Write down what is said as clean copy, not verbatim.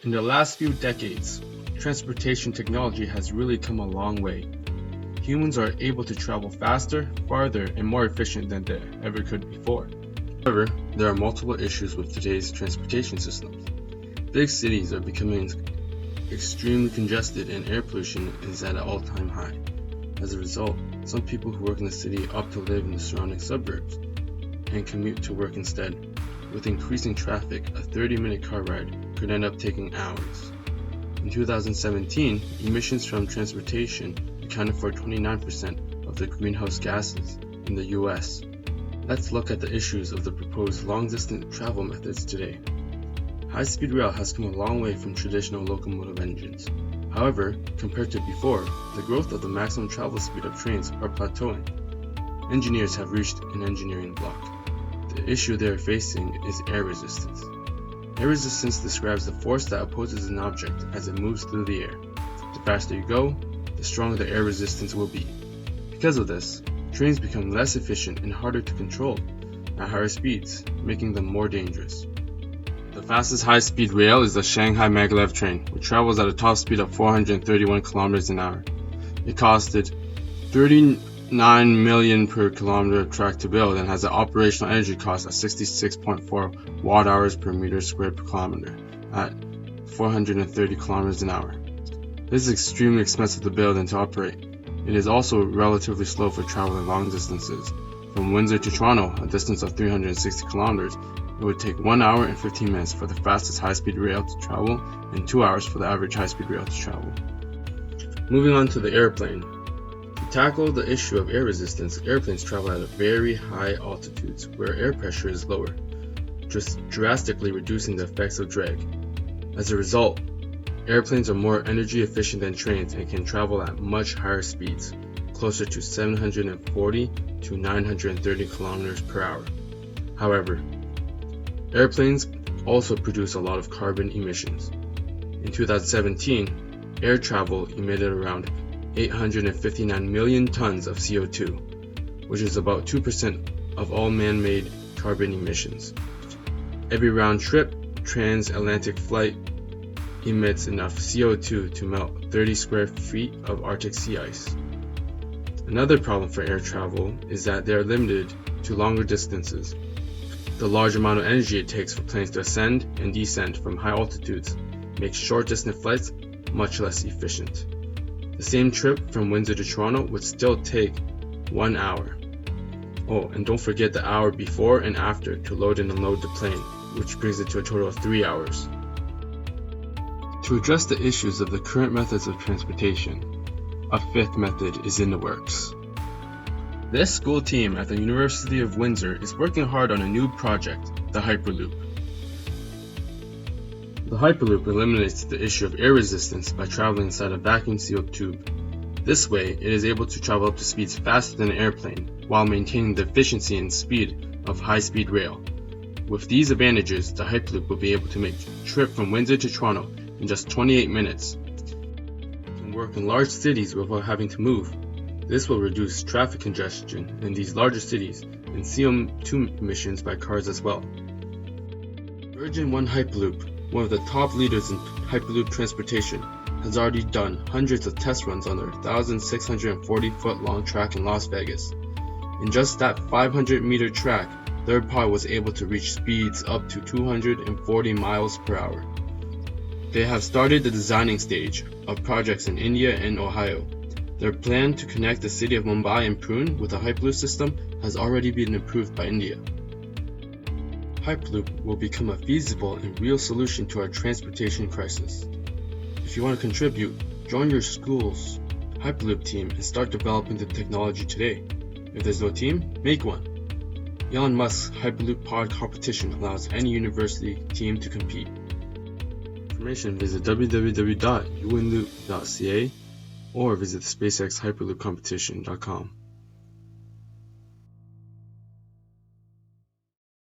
In the last few decades, transportation technology has really come a long way. Humans are able to travel faster, farther, and more efficient than they ever could before. However, there are multiple issues with today's transportation systems. Big cities are becoming extremely congested and air pollution is at an all-time high. As a result, some people who work in the city opt to live in the surrounding suburbs and commute to work instead. With increasing traffic, a 30-minute car ride could end up taking hours. In 2017, emissions from transportation accounted for 29% of the greenhouse gases in the US. Let's look at the issues of the proposed long-distance travel methods today. High-speed rail has come a long way from traditional locomotive engines. However, compared to before, the growth of the maximum travel speed of trains are plateauing. Engineers have reached an engineering block. The issue they are facing is air resistance. Air resistance describes the force that opposes an object as it moves through the air. The faster you go, the stronger the air resistance will be. Because of this, trains become less efficient and harder to control at higher speeds, making them more dangerous. The fastest high-speed rail is the Shanghai Maglev train, which travels at a top speed of 431 km an hour. It costed $39 million per kilometer of track to build and has an operational energy cost of 66.4 watt-hours per meter squared per kilometer at 430 km an hour. This is extremely expensive to build and to operate. It is also relatively slow for traveling long distances. From Windsor to Toronto, a distance of 360 kilometers, it would take 1 hour and 15 minutes for the fastest high-speed rail to travel and 2 hours for the average high-speed rail to travel. Moving on to the airplane. To tackle the issue of air resistance, airplanes travel at very high altitudes where air pressure is lower, just drastically reducing the effects of drag. As a result, airplanes are more energy efficient than trains and can travel at much higher speeds, closer to 740 to 930 kilometers per hour. However, airplanes also produce a lot of carbon emissions. In 2017, air travel emitted around 859 million tons of CO2, which is about 2% of all man-made carbon emissions. Every round-trip transatlantic flight emits enough CO2 to melt 30 square feet of Arctic sea ice. Another problem for air travel is that they are limited to longer distances. The large amount of energy it takes for planes to ascend and descend from high altitudes makes short-distance flights much less efficient. The same trip from Windsor to Toronto would still take 1 hour. Oh, and don't forget the hour before and after to load and unload the plane, which brings it to a total of 3 hours. To address the issues of the current methods of transportation, a fifth method is in the works. This school team at the University of Windsor is working hard on a new project, the Hyperloop. The Hyperloop eliminates the issue of air resistance by traveling inside a vacuum-sealed tube. This way, it is able to travel up to speeds faster than an airplane, while maintaining the efficiency and speed of high-speed rail. With these advantages, the Hyperloop will be able to make a trip from Windsor to Toronto in just 28 minutes. It can work in large cities without having to move. This will reduce traffic congestion in these larger cities and CO2 emissions by cars as well. Virgin One Hyperloop, one of the top leaders in Hyperloop transportation, has already done hundreds of test runs on their 1,640-foot long track in Las Vegas. In just that 500-meter track, their pod was able to reach speeds up to 240 miles per hour. They have started the designing stage of projects in India and Ohio. Their plan to connect the city of Mumbai and Pune with a Hyperloop system has already been approved by India. Hyperloop will become a feasible and real solution to our transportation crisis. If you want to contribute, join your school's Hyperloop team and start developing the technology today. If there's no team, make one. Elon Musk's Hyperloop pod competition allows any university team to compete. For information, visit www.uwinloop.ca or visit the SpaceX Hyperloop Competition.com.